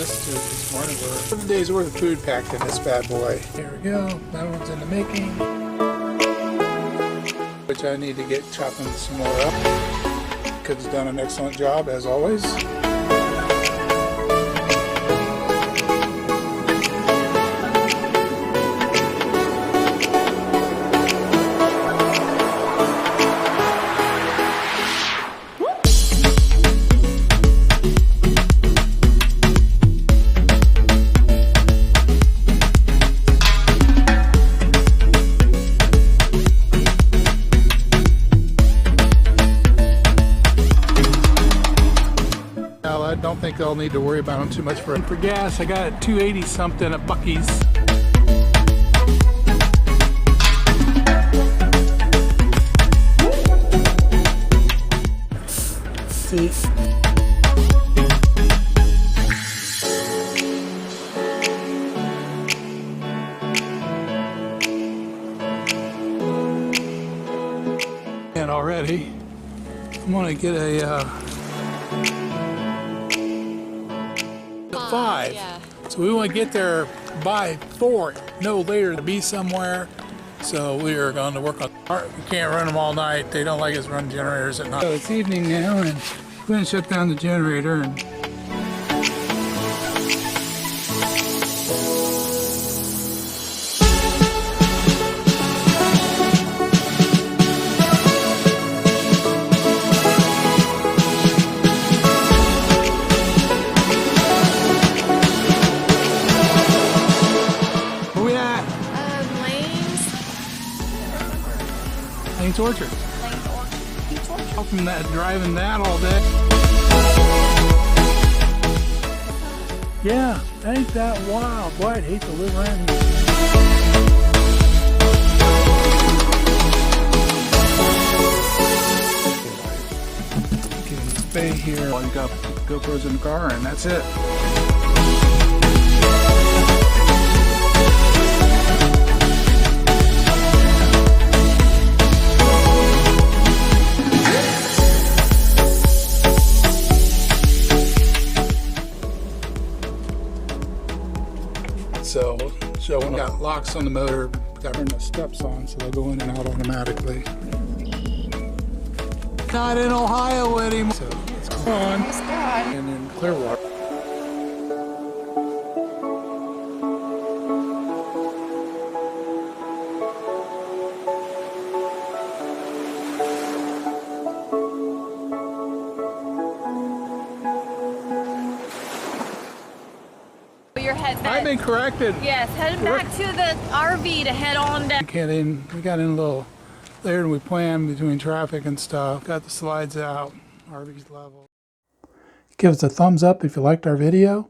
breakfast this morning. We're 7 days worth of food packed in this bad boy. Here we go. That one's in the making. Which I need to get chopping some more up. Kid's done an excellent job as always. I don't think I'll need to worry about them too much for gas. I got a 280 something at Bucky's. See. And already, I'm gonna get a 5. Yeah. So we want to get there by 4, no later, to be somewhere. So we are going to work on. We can't run them all night. They don't like us run generators at night. So it's evening now, and we're going to shut down the generator. And Lane's Orchard. How from that, driving that all day. Yeah, ain't that wild. Boy, I'd hate to live around here. Getting this bay here. Well, you got GoPros in the car, and that's it. So when we got locks on the motor, got to turn the steps on so they'll go in and out automatically. Not in Ohio anymore. So it's on. And in Clearwater. Your head back. I've been corrected. Yes, heading back to the RV to head on down. We got in a little later than we planned between traffic and stuff. Got the slides out. RV's level. Give us a thumbs up if you liked our video,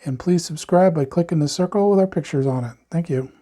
and please subscribe by clicking the circle with our pictures on it. Thank you.